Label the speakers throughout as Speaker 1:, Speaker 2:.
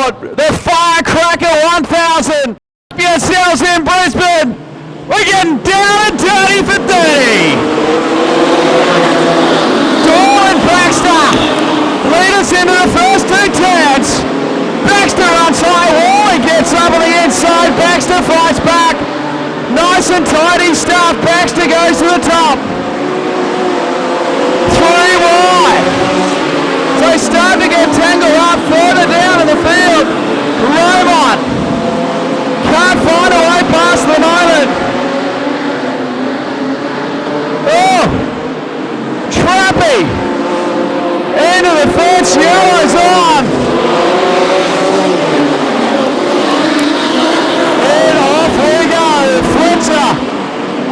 Speaker 1: Motorsport, the Firecracker 1000. Yourselves in Brisbane. We're getting down and dirty for 30. Doyle and Baxter lead us into the first two turns. Baxter runs high wall and gets up on the inside. Baxter fights back. Nice and tidy stuff. Baxter goes to the top. 3 wide. So he's starting to get tangled up further down in the field. Raymont can't find a way past the moment. Oh! Trappy! Into the fence, yellow's on! And off we go, Flitzer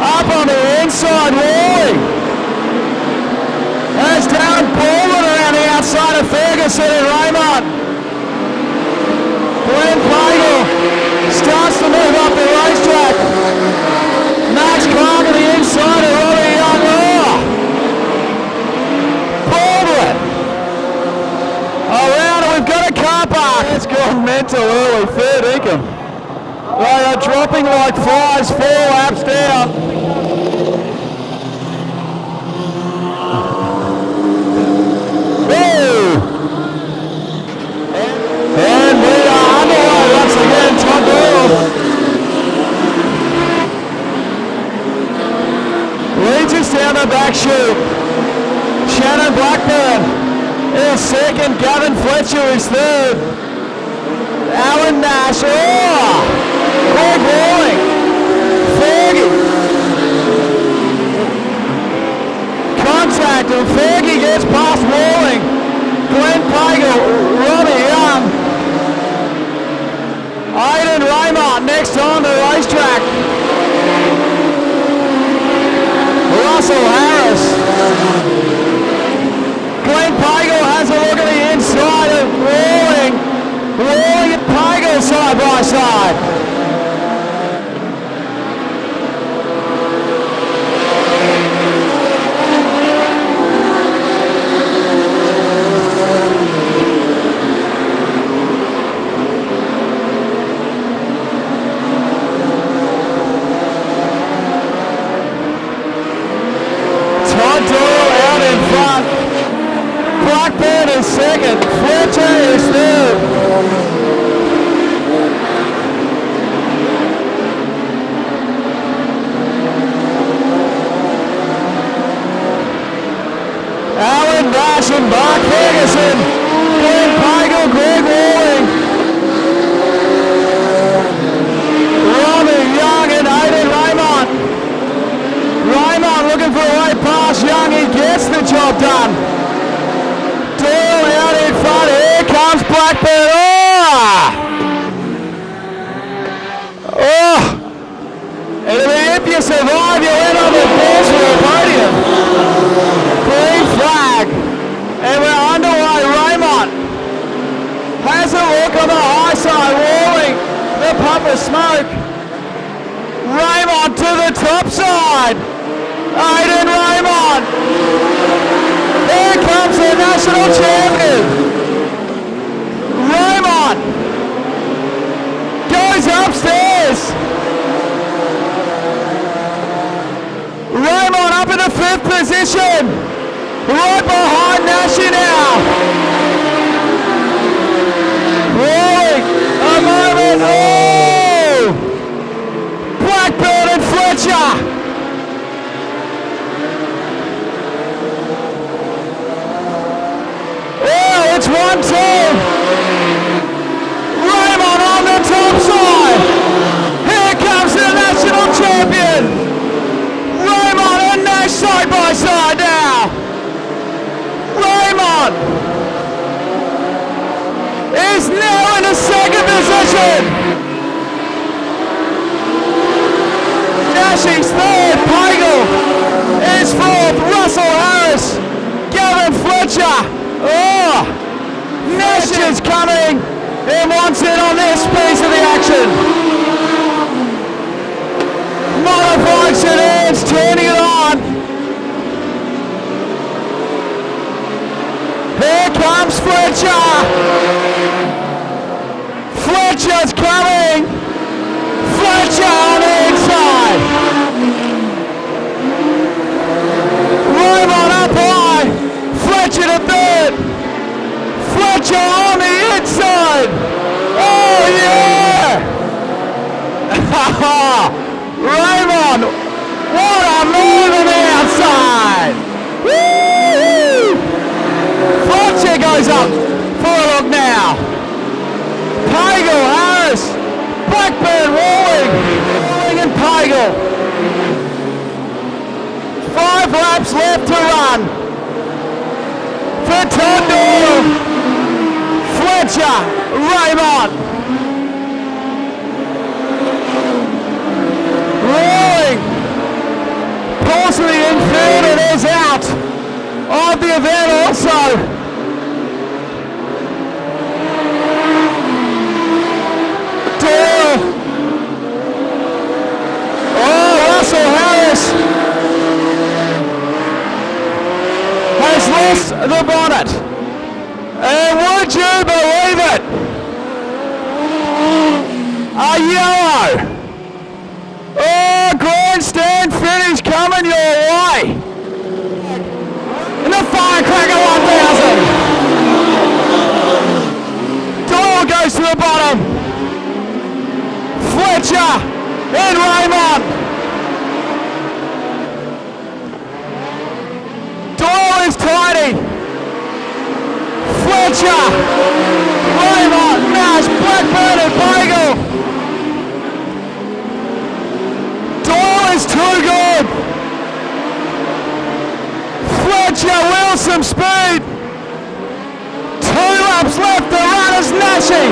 Speaker 1: up on the inside, Wally. There's Darren Baldwin around the outside of Ferguson and Raymont. Glenn Pagel starts to move up the racetrack. Max Clark on the inside of Robbie Young. Baldwin around, and we've got a car park. It's gone mental early, fair dinkum. They are dropping like flies 4 laps down. And we are underway once again, Todd Doyle. Leads us down the back chute. Shannon Blackburn is second, Gavin Fletcher is third. Alan Nash, Greg Walling, Fergie. Contact and Fergie gets past Walling. Glenn Pagel, Robbie Young. Aidan Raymont next on the racetrack. Russell Harris. Glenn Pagel has a look at the inside of Walling. Walling and Pagel side by side. Todd Doyle out in front. Blackburn is second. Fletcher is third. Alan Nash and Mark Ferguson. Glenn Pagel, Greg Walling. Robbie Young and Aidan Raymont. Raymont looking for a way past Young. He gets the job done. Doyle out in front. Here comes Blackburn. And if you survive, you end up with balls for the podium. Green flag. And we're underway. Raymont has a look on the high side. Walling the puff of smoke. Raymont to the top side. Aidan Raymont. Here comes the national champion. Raymont goes upstairs. Raymont up in the 5th position. Right behind Nashi now. Walling a moment. Blackburn and Fletcher. It's 1-2. Raymont on the top side. Here comes the national champion. Raymont and Nash side by side now. Raymont is now in the 2nd position. Nash is 3rd. Pagel is 4th. Russell Harris. Gavin Fletcher. Nash is coming and wants in on this piece of the action. Modified Sedans turning it on. Here comes Fletcher. Raymont, what a move on the outside. Woo! Fletcher goes up for a look now. Pagel, Harris, Blackburn, Walling and Pagel. 5 laps left to run for Todd Doyle, Fletcher, Raymont. Rolling, pulls to the infield and is out of the event also. Doyle. Oh, Russell Harris has lost the bonnet. And would you believe it? A yellow. Oh, grandstand finish coming your way. And the Firecracker 1000. Doyle goes to the bottom. Fletcher and Raymont. Doyle is tidy. Fletcher, Raymont, Nash, Blackburn and Pagel. Doyle is too good. Fletcher will some speed. 2 laps left to run as Nashy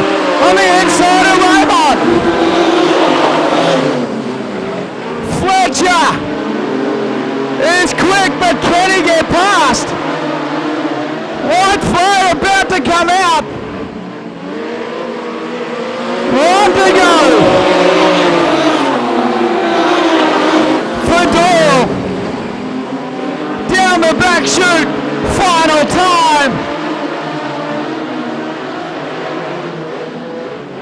Speaker 1: on the inside of Raymont. Fletcher is quick, but can he get past? White flag about to come out. 1 to go for Doyle. Down the back chute, final time.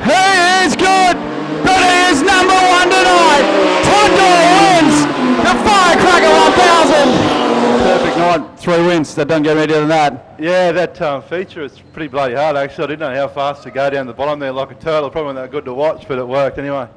Speaker 1: He is good, but he is number 1 tonight. Todd Doyle wins the Firecracker 1000. Perfect night, 3 wins. That doesn't get any better than that.
Speaker 2: Yeah, that feature is pretty bloody hard actually. I didn't know how fast to go down the bottom there like a turtle. Probably not that good to watch, but it worked anyway.